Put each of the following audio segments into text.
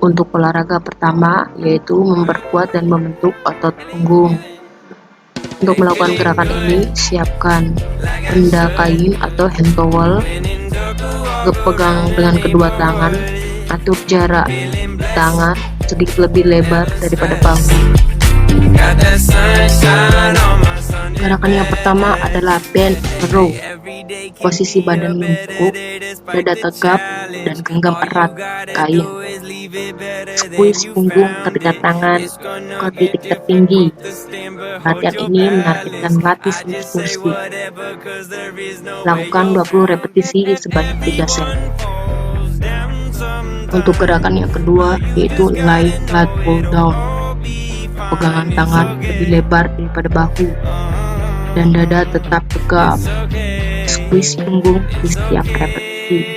Untuk olahraga pertama yaitu memperkuat dan membentuk otot punggung. Untuk melakukan gerakan ini, siapkan benda kain atau hand towel, pegang dengan kedua tangan, atur jarak tangan sedikit lebih lebar daripada bahu. Gerakan yang pertama adalah bend row. Posisi badan membungkuk, dada tegap, dan genggam erat kain. Squeeze punggung ketika tangan ke titik tertinggi. Latihan ini menargetkan latih kursi. Lakukan 20 repetisi sebanyak 3 set. Untuk gerakan yang kedua yaitu lie flat pull down. Pegangan tangan lebih lebar daripada bahu dan dada tetap tegap. Squeeze punggung di setiap repetisi.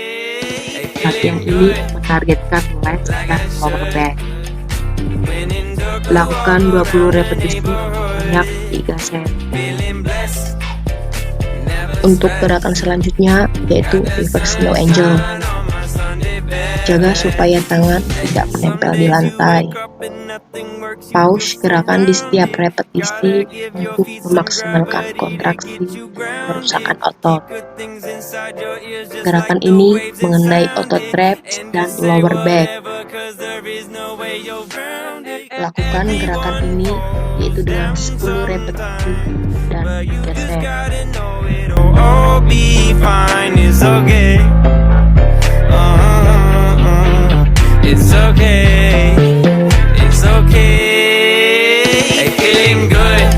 Latihan ini menargetkan legs dan lower back. Lakukan 20 repetisi sebanyak 3 set. Untuk gerakan selanjutnya yaitu reverse no angel. Jaga supaya tangan tidak menempel di lantai. Pause gerakan di setiap repetisi untuk memaksimalkan kontraksi kerusakan otot. Gerakan ini mengenai otot traps dan lower back. Lakukan gerakan ini yaitu dengan 10 repetisi dan 3 set. It's okay, it's okay. Hey, feeling good,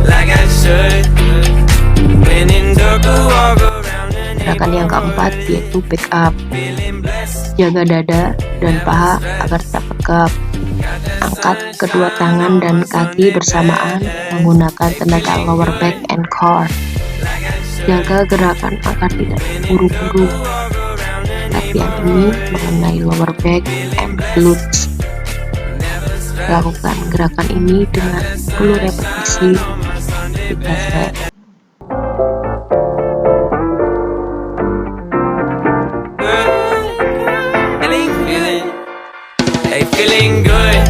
like I should. When in dark, walk around. Gerakan yang keempat yaitu back up. Jaga dada dan paha agar tetap tegap. Angkat kedua tangan dan kaki bersamaan menggunakan tenaga lower back and core. Jaga gerakan agar tidak buru-buru. Latihan ini mengenai lower back and glutes. Lakukan gerakan ini dengan 10 repetisi 3 set. Hey, feeling good,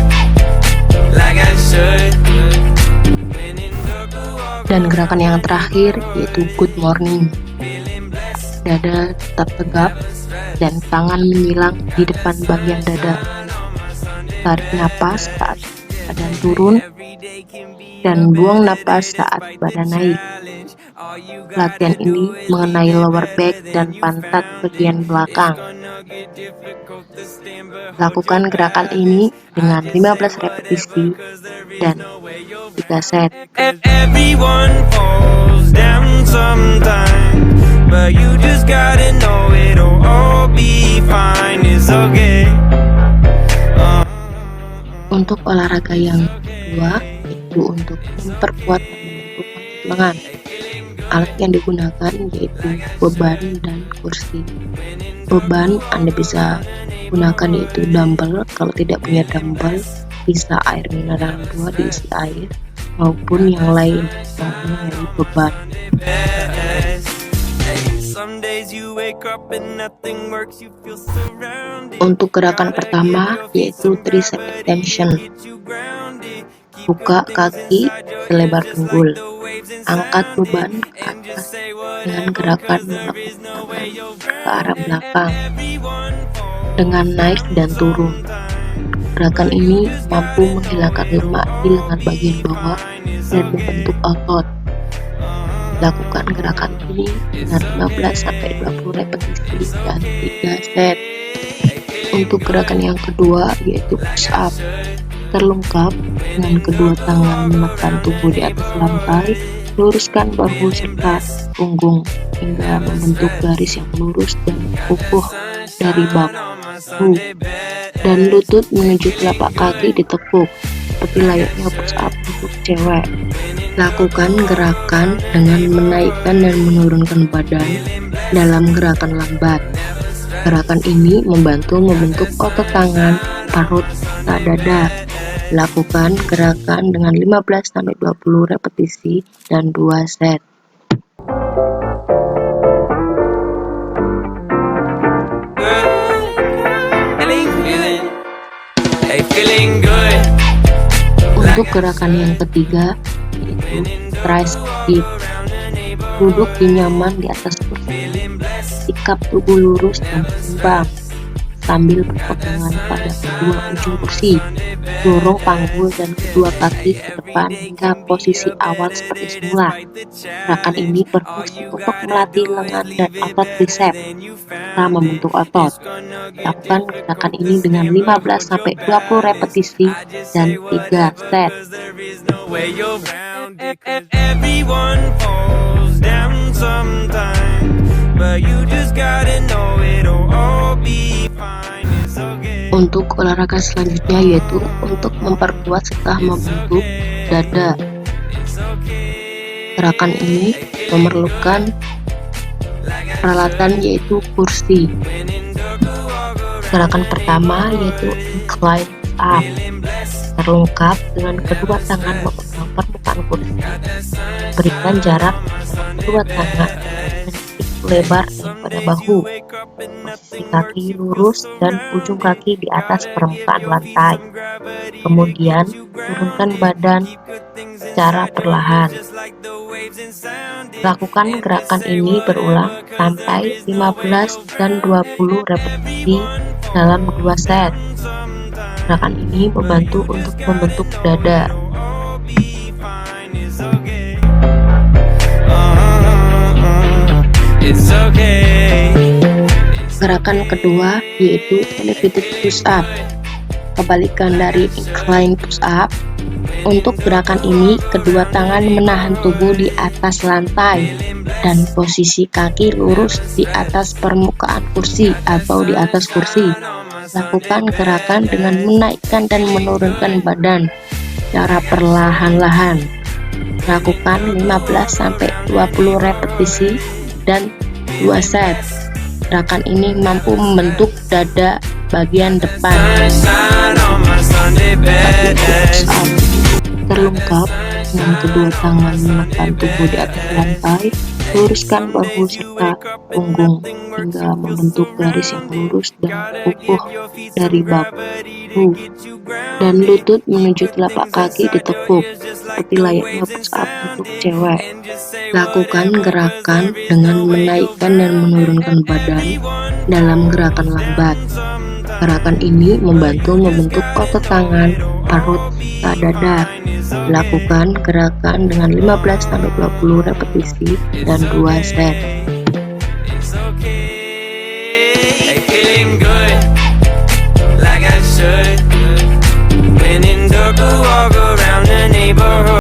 like I should. Dan gerakan yang terakhir yaitu good morning. Dada tetap tegap dan tangan menyilang di depan bagian dada. Tarik napas saat badan turun dan buang napas saat badan naik. Latihan ini mengenai lower back dan pantat bagian belakang. Lakukan gerakan ini dengan 15 repetisi dan 3 set. Everyone falls down sometime, but you just gotta know it'll all be fine. It's okay. Untuk olahraga yang kedua yaitu untuk memperkuat dan membentuk otot lengan. Alat yang digunakan yaitu beban dan kursi. Beban Anda bisa gunakan yaitu dumbbell. Kalau tidak punya dumbbell, bisa air mineral 2 diisi air maupun yang lain yang mengenai beban. Untuk gerakan pertama yaitu tricep extension. Buka kaki selebar pinggul. Angkat beban ke atas dengan gerakan menepuk tangan ke arah belakang dengan naik dan turun. Gerakan ini mampu menghilangkan lemak di lengan bagian bawah dan membentuk otot. Lakukan gerakan ini dengan 15-20 repetisi dan 3 set. Untuk gerakan yang kedua yaitu push up. Terlungkap dengan kedua tangan menekan tubuh di atas lantai, luruskan bahu serta punggung hingga membentuk garis yang lurus dan kukuh dari bahu dan lutut menuju telapak kaki ditekuk seperti layaknya push up untuk cewek. Lakukan gerakan dengan menaikkan dan menurunkan badan dalam gerakan lambat. Gerakan ini membantu membentuk otot tangan, perut, serta dada. Lakukan gerakan dengan 15-20 repetisi dan 2 set. Untuk gerakan yang ketiga, yaitu tricep. Duduk nyaman di atas kursi, sikap tubuh lurus dan seimbang sambil berpegangan pada kedua ujung kursi. Dorong panggul dan kedua kaki ke depan hingga posisi awal seperti semula. Gerakan ini berfungsi untuk melatih lengan dan otot tricep serta membentuk otot. Lakukan gerakan ini dengan 15-20 repetisi dan 3 set. Everyone falls down sometime, but you just gotta know it'll all be fine. It's okay. Untuk olahraga selanjutnya yaitu untuk memperkuat serta membentuk dada. Gerakan ini memerlukan peralatan yaitu kursi. Gerakan pertama yaitu incline push-up. Terlengkap dengan kedua tangan memegang permukaan kursi. Berikan jarak dengan kedua tangan dan lebar daripada bahu. Posisi kaki lurus dan ujung kaki di atas permukaan lantai. Kemudian turunkan badan secara perlahan. Lakukan gerakan ini berulang sampai 15 dan 20 repetisi dalam 2 set. Gerakan ini membantu untuk membentuk dada. Gerakan kedua yaitu elevated push-up. Kebalikan dari incline push-up. Untuk gerakan ini, kedua tangan menahan tubuh di atas lantai dan posisi kaki lurus di atas permukaan kursi atau di atas kursi. Lakukan gerakan dengan menaikkan dan menurunkan badan secara perlahan-lahan. Lakukan 15-20 repetisi dan 2 set. Gerakan ini mampu membentuk dada bagian depan. Terlengkap dengan kedua tangan menekan tubuh di atas lantai, luruskan bahu serta punggung hingga membentuk garis yang lurus dan kukuh dari bahu dan lutut menuju telapak kaki ditekuk seperti layaknya push up untuk cewek. Lakukan gerakan dengan menaikkan dan menurunkan badan dalam gerakan lambat. Gerakan ini membantu membentuk otot tangan, perut, serta dada. Lakukan gerakan dengan 15-20 repetisi dan 2 set.